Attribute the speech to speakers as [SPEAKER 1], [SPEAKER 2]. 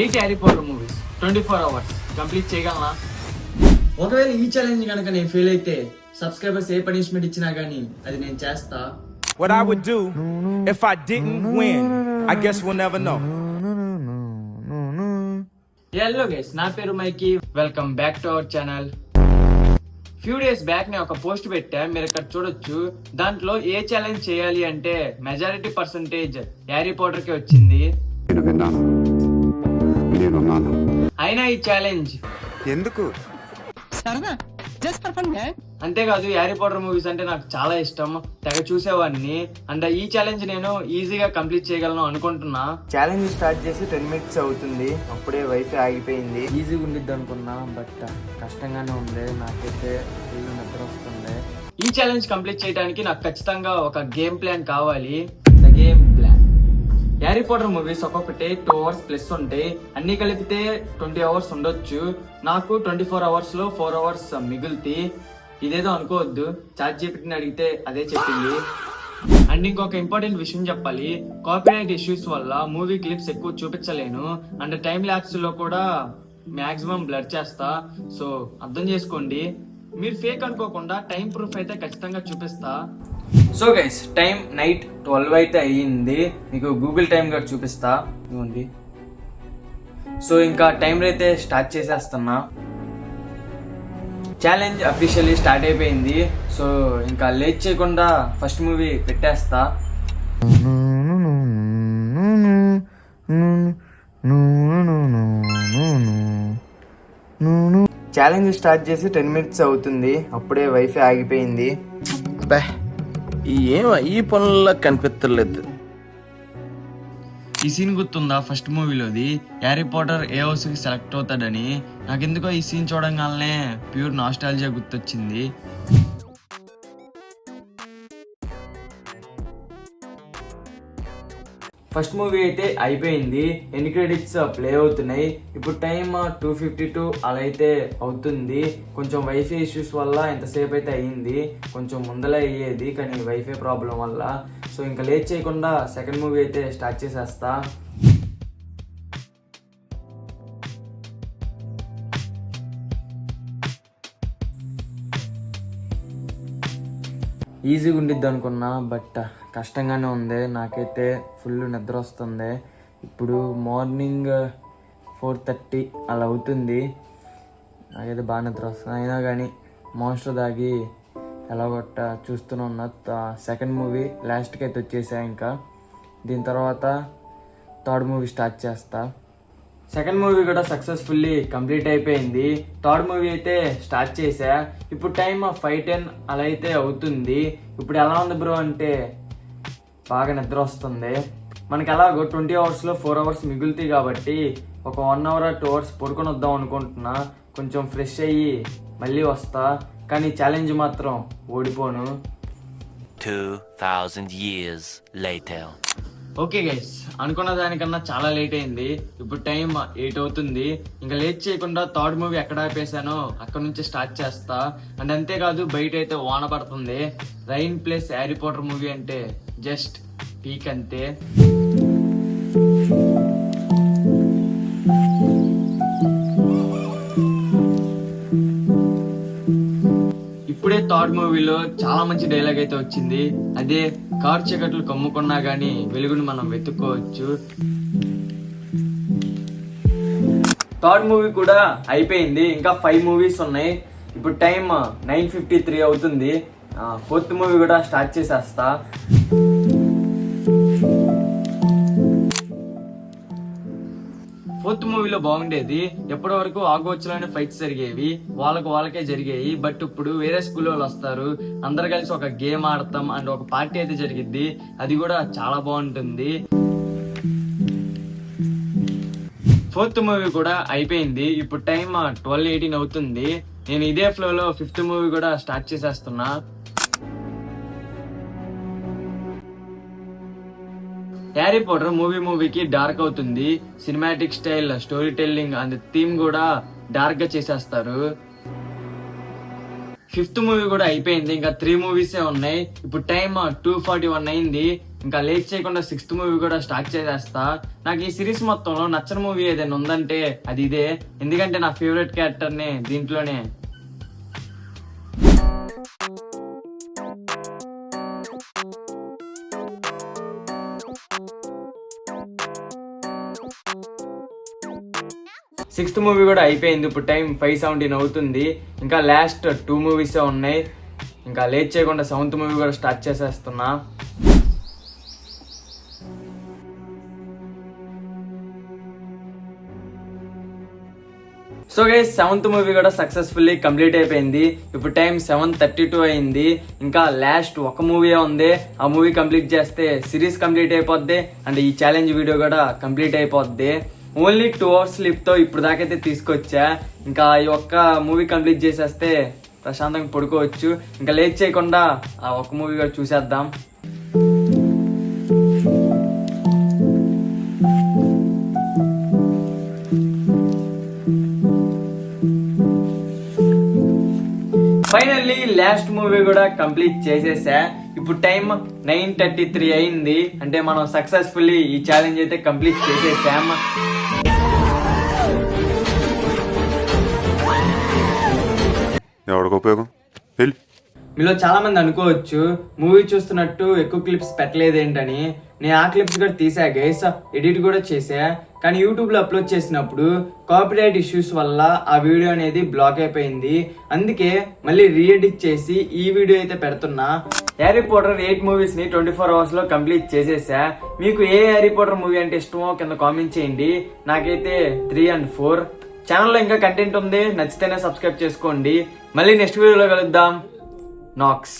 [SPEAKER 1] 8 Harry Potter movies 24 hours complete చేయగలనా? ఒకవేళ ఈ ఛాలెంజ్ కనుక నేను ఫెయిల్ అయితే సబ్స్క్రైబర్స్ ఏ పనిష్మెంట్ ఇచ్చినా గానీ అది నేను చేస్తా.
[SPEAKER 2] What I would do if I didn't win, I guess we'll never know.
[SPEAKER 1] Hello guys, నా పేరు Mikey. Welcome back to our channel. Few days back నేను ఒక పోస్ట్ పెట్టా, మీరు ఇక్కడ చూడొచ్చు. దాంట్లో ఏ ఛాలెంజ్ చేయాలి అంటే మెజారిటీ పర్సంటేజ్ హ్యారీ పాటర్ కి వచ్చింది. అయినా ఈ ఛాలెంజ్
[SPEAKER 2] ఎందుకు?
[SPEAKER 1] అంతేకాదు హ్యారీ పాటర్ మూవీస్ అంటే నాకు చాలా ఇష్టం, తెగ చూసేవాడిని. అండ్ ఈ ఛాలెంజ్ నేను ఈజీగా కంప్లీట్ చేయగలను అనుకుంటున్నా. ఛాలెంజ్ స్టార్ట్ చేసి 10 minutes అవుతుంది, అప్పుడే వైఫై ఆగిపోయింది. ఈజీగా ఉండిద్ది అనుకున్నా, బట్ కష్టంగానే ఉంది. నాకైతే ఫుల్ నిద్ర వస్తుంది. ఈ ఛాలెంజ్ కంప్లీట్ చేయడానికి నాకు ఖచ్చితంగా ఒక గేమ్ ప్లాన్ కావాలి. The game plan. Harry Potter movies ఒక్కొక్కటి 2 hours ప్లస్ ఉంటాయి. అన్ని కలిపితే 20 hours ఉండొచ్చు. నాకు 24 hours లో 4 hours మిగులుతాయి. ఇదేదో అనుకోవద్దు, ChatGPTని అడిగితే అదే చెప్పింది. అండ్ ఇంకొక ఇంపార్టెంట్ విషయం చెప్పాలి. కాపీరైట్ ఇష్యూస్ వల్ల మూవీ క్లిప్స్ ఎక్కువ చూపించలేను. అండ్ టైం ల్యాప్స్ లో కూడా మాక్సిమం బ్లర్ చేస్తా. సో అర్థం చేసుకోండి. మీరు ఫేక్ అనుకోకుండా టైం ప్రూఫ్ అయితే ఖచ్చితంగా చూపిస్తా. సో గైస్, టైం నైట్ 12 అయితే అయ్యింది. మీకు గూగుల్ టైం కూడా చూపిస్తా ఇవ్వండి. సో ఇంకా టైం అయితే స్టార్ట్ చేసేస్తున్నా. ఛాలెంజ్ అఫీషియల్లీ స్టార్ట్ అయిపోయింది. సో ఇంకా లేట్ చేయకుండా ఫస్ట్ మూవీ పెట్టేస్తా. ఛాలెంజ్ స్టార్ట్ చేసి 10 minutes అవుతుంది, అప్పుడే వైఫై ఆగిపోయింది.
[SPEAKER 3] ఈ పనుల్లో కనిపించలేదు.
[SPEAKER 1] ఈ సీన్ గుర్తుందా? ఫస్ట్ మూవీలోది హ్యారీ పాటర్ ఏ హౌస్ కి సెలెక్ట్ అవుతాడని. నాకెందుకో ఈ సీన్ చూడంగానే ప్యూర్ నాస్టాల్జియా గుర్తొచ్చింది. ఫస్ట్ మూవీ అయితే అయిపోయింది, ఎండ్ క్రెడిట్స్ ప్లే అవుతున్నాయి. ఇప్పుడు టైం 2:52 అలా అయితే అవుతుంది. కొంచెం వైఫై ఇష్యూస్ వల్ల ఎంతసేపు అయితే అయ్యింది. కొంచెం ముందలే అయ్యేది కానీ వైఫై ప్రాబ్లం వల్ల. సో ఇంకా లేట్ చేయకుండా సెకండ్ మూవీ అయితే స్టార్ట్ చేసేస్తా. ఈజీగా ఉండిద్ది అనుకున్నా, బట్ కష్టంగానే ఉంది. నాకైతే ఫుల్ నిద్ర వస్తుంది. ఇప్పుడు మార్నింగ్ 4:30 అలా అవుతుంది. నాకైతే బాగా నిద్ర వస్తుంది. అయినా కానీ మాన్స్టర్ దాగి ఎలాగొట్ట చూస్తూనే ఉన్నా. సెకండ్ మూవీ లాస్ట్కి అయితే వచ్చేసా. ఇంకా దీని తర్వాత థర్డ్ మూవీ స్టార్ట్ చేస్తా. సెకండ్ మూవీ కూడా సక్సెస్ఫుల్లీ కంప్లీట్ అయిపోయింది. థర్డ్ మూవీ అయితే స్టార్ట్ చేసా. ఇప్పుడు టైం 5:10 అలా అయితే అవుతుంది. ఇప్పుడు ఎలా ఉంది బ్రో అంటే బాగా నిద్ర వస్తుంది. మనకి ఎలాగో 20 hours లో 4 hours మిగులుతాయి కాబట్టి ఒక 1 hour 2 hours పడుకొని వద్దాం అనుకుంటున్నా. కొంచెం ఫ్రెష్ అయ్యి మళ్ళీ వస్తా, కానీ ఛాలెంజ్ మాత్రం ఓడిపోను.
[SPEAKER 4] 2000 years later.
[SPEAKER 1] ఓకే గైస్, అనుకున్న దానికన్నా చాలా లేట్ అయింది. ఇప్పుడు టైం 8 అవుతుంది. ఇంకా లేట్ చేయకుండా థర్డ్ మూవీ ఎక్కడ ఆపేసానో అక్కడ నుంచి స్టార్ట్ చేస్తా. అండ్ అంతేకాదు బయట అయితే వాన పడుతుంది. Rain plus Harry Potter movie అంటే జస్ట్ పీక్ అంతే. ఇప్పుడే థర్డ్ మూవీలో చాలా మంచి డైలాగ్ అయితే వచ్చింది. అదే, కారు చీకట్లు కమ్ముకున్నా గానీ వెలుగుని మనం వెతుక్కోవచ్చు. థర్డ్ మూవీ కూడా అయిపోయింది. ఇంకా 5 movies ఉన్నాయి. ఇప్పుడు టైం 9:53 అవుతుంది. ఫోర్త్ మూవీ కూడా స్టార్ట్ చేసేస్తా. ఫోర్త్ మూవీలో బాగుండేది. ఎప్పటి వరకు ఆగోచ్చులోనే ఫైట్స్ జరిగేవి, వాళ్ళకే జరిగాయి. బట్ ఇప్పుడు వేరే స్కూల్ వాళ్ళు వస్తారు, అందరు కలిసి ఒక గేమ్ ఆడతాం అండ్ ఒక పార్టీ అయితే జరిగిద్ది. అది కూడా చాలా బాగుంటుంది. ఫోర్త్ మూవీ కూడా అయిపోయింది. ఇప్పుడు టైం 12:18 అవుతుంది. నేను ఇదే ఫ్లోలో ఫిఫ్త్ మూవీ కూడా స్టార్ట్ చేసేస్తున్నా. హ్యారీ పాటర్ మూవీకి డార్క్ అవుతుంది. Cinematic style, story telling and theme కూడా డార్క్ గా చేసేస్తారు. ఫిఫ్త్ మూవీ కూడా అయిపోయింది. ఇంకా 3 movies ఉన్నాయి. ఇప్పుడు టైం 2:41 అయింది. ఇంకా లేట్ చేయకుండా 6th మూవీ కూడా స్టార్ట్ చేసేస్తా. నాకు ఈ సిరీస్ మొత్తంలో నచ్చని మూవీ ఏదైనా ఉందంటే అది ఇదే, ఎందుకంటే నా ఫేవరెట్ క్యారెక్టర్ని దీంట్లోనే. సిక్స్త్ మూవీ కూడా అయిపోయింది. ఇప్పుడు టైం 5:17 అవుతుంది. ఇంకా లాస్ట్ 2 మూవీసే ఉన్నాయి. ఇంకా లేట్ చేయకుండా 7th మూవీ కూడా స్టార్ట్ చేసేస్తున్నా. సో గైస్ 7th మూవీ కూడా సక్సెస్ఫుల్లీ కంప్లీట్ అయిపోయింది. ఇప్పుడు టైం 7:32 అయింది. ఇంకా లాస్ట్ ఒక మూవీ ఉంది. ఆ మూవీ కంప్లీట్ చేస్తే సిరీస్ కంప్లీట్ అయిపోద్ది అండ్ ఈ ఛాలెంజ్ వీడియో కూడా కంప్లీట్ అయిపోద్ది. ఓన్లీ 2 hours స్లీప్తో ఇప్పుడు దాకైతే తీసుకొచ్చా. ఇంకా ఈ ఒక్క మూవీ కంప్లీట్ చేసేస్తే ప్రశాంతంగా పడుకోవచ్చు. ఇంకా లేట్ చేయకుండా ఆ ఒక్క మూవీ కూడా చూసేద్దాం. ఫైనల్లీ లాస్ట్ మూవీ కూడా కంప్లీట్ చేసేసా. ఇప్పుడు టైం 9:33 అయింది. అంటే మనం సక్సెస్ఫుల్లీ ఈ ఛాలెంజ్ అయితే కంప్లీట్ చేసేసాం.
[SPEAKER 5] ఎవరికి ఉపయోగం?
[SPEAKER 1] మీలో చాలా మంది అనుకోవచ్చు మూవీ చూస్తున్నట్టు ఎక్కువ క్లిప్స్ పెట్టలేదేంటని. నేను ఆ క్లిప్స్ కూడా తీసా గైస్, ఎడిట్ కూడా చేసా. కానీ యూట్యూబ్ లో అప్లోడ్ చేసినప్పుడు కాపీరైట్ ఇష్యూస్ వల్ల ఆ వీడియో అనేది బ్లాక్ అయిపోయింది. అందుకే మళ్ళీ రీఎడిట్ చేసి ఈ వీడియో అయితే పెడుతున్నా. హ్యారీ పాటర్ 8 మూవీస్ ని 24 hours లో కంప్లీట్ చేసేసా. మీకు ఏ హ్యారీ పాటర్ మూవీ అంటే ఇష్టమో కింద కామెంట్ చేయండి. నాకైతే 3 and 4. ఛానల్లో ఇంకా కంటెంట్ ఉంది, నచ్చితేనే సబ్స్క్రైబ్ చేసుకోండి. మళ్ళీ నెక్స్ట్ వీడియోలో కలుద్దాం. నాక్స్.